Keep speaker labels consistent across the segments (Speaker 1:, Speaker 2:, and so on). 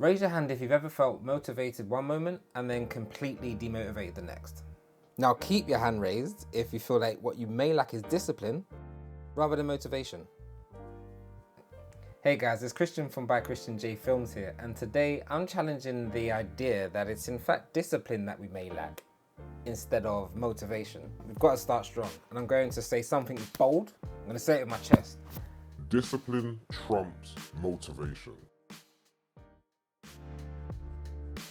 Speaker 1: Raise your hand if you've ever felt motivated one moment and then completely demotivated the next. Now keep your hand raised if you feel like what you may lack is discipline rather than motivation. Hey guys, it's Christian from ByChristian J Films here, and today I'm challenging the idea that it's in fact discipline that we may lack instead of motivation. We've got to start strong, and I'm going to say something bold. I'm going to say it with my chest.
Speaker 2: Discipline trumps motivation.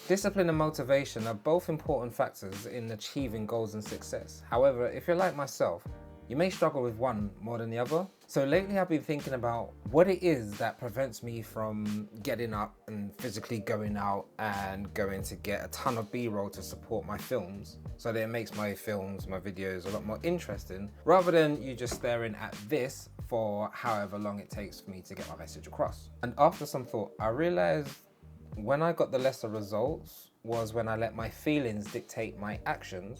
Speaker 1: Discipline and motivation are both important factors in achieving goals and success. However, if you're like myself, you may struggle with one more than the other. So lately I've been thinking about what it is that prevents me from getting up and physically going out and going to get a ton of B-roll to support my films, so that it makes my films, my videos a lot more interesting, rather than you just staring at this for however long it takes for me to get my message across. And after some thought, I realized when I got the lesser results was when I let my feelings dictate my actions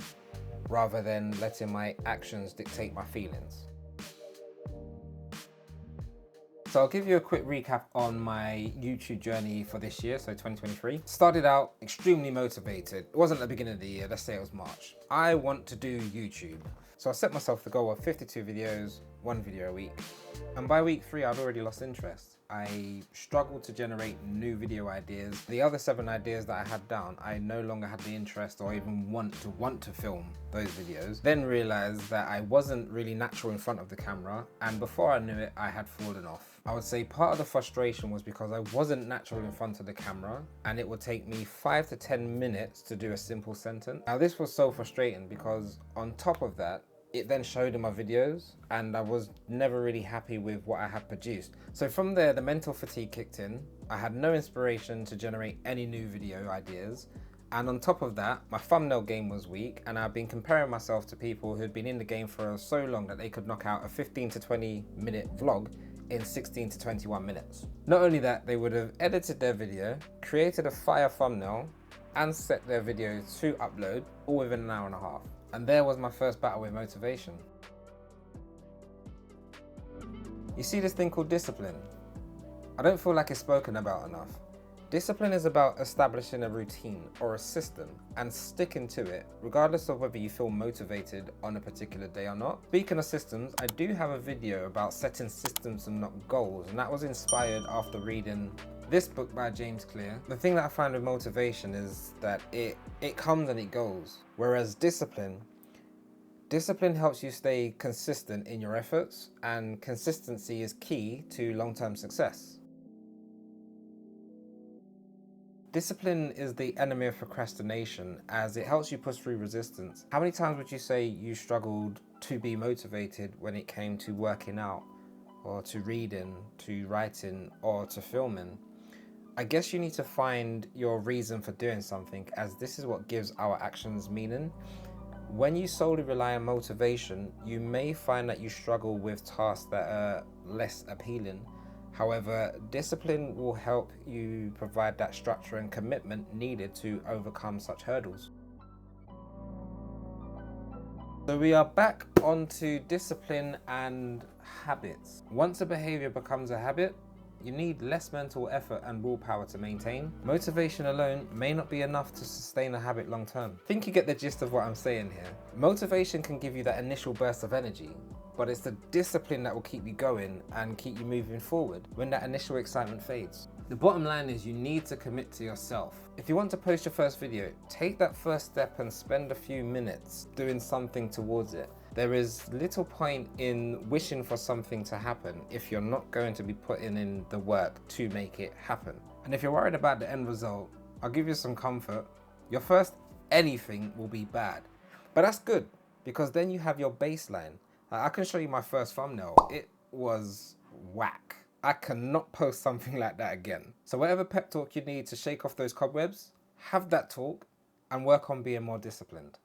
Speaker 1: rather than letting my actions dictate my feelings. So I'll give you a quick recap on my YouTube journey for this year, so 2023. Started out extremely motivated. It wasn't at the beginning of the year, let's say it was March. I want to do YouTube. So I set myself the goal of 52 videos, 1 video a week. And by week 3, I'd already lost interest. I struggled to generate new video ideas. The other 7 ideas that I had down, I no longer had the interest or even want to film those videos. Then realized that I wasn't really natural in front of the camera, and before I knew it, I had fallen off. I would say part of the frustration was because I wasn't natural in front of the camera, and it would take me 5 to 10 minutes to do a simple sentence. Now this was so frustrating because on top of that, it then showed in my videos, and I was never really happy with what I had produced. So from there, the mental fatigue kicked in. I had no inspiration to generate any new video ideas. And on top of that, my thumbnail game was weak, and I've been comparing myself to people who'd been in the game for so long that they could knock out a 15 to 20 minute vlog in 16 to 21 minutes. Not only that, they would have edited their video, created a fire thumbnail, and set their video to upload all within an hour and a half. And there was my first battle with motivation. You see this thing called discipline? I don't feel like it's spoken about enough. Discipline is about establishing a routine or a system and sticking to it, regardless of whether you feel motivated on a particular day or not. Speaking of systems, I do have a video about setting systems and not goals, and that was inspired after reading this book by James Clear. The thing that I find with motivation is that it comes and it goes, whereas discipline helps you stay consistent in your efforts, and consistency is key to long-term success. Discipline is the enemy of procrastination, as it helps you push through resistance. How many times would you say you struggled to be motivated when it came to working out, or to reading, to writing, or to filming? I guess you need to find your reason for doing something, as this is what gives our actions meaning. When you solely rely on motivation, you may find that you struggle with tasks that are less appealing. However, discipline will help you provide that structure and commitment needed to overcome such hurdles. So we are back onto discipline and habits. Once a behavior becomes a habit, you need less mental effort and willpower to maintain. Motivation alone may not be enough to sustain a habit long term. I think you get the gist of what I'm saying here. Motivation can give you that initial burst of energy, but it's the discipline that will keep you going and keep you moving forward when that initial excitement fades. The bottom line is you need to commit to yourself. If you want to post your first video, take that first step and spend a few minutes doing something towards it. There is little point in wishing for something to happen if you're not going to be putting in the work to make it happen. And if you're worried about the end result, I'll give you some comfort. Your first anything will be bad, but that's good, because then you have your baseline. I can show you my first thumbnail. It was whack. I cannot post something like that again. So whatever pep talk you need to shake off those cobwebs, have that talk and work on being more disciplined.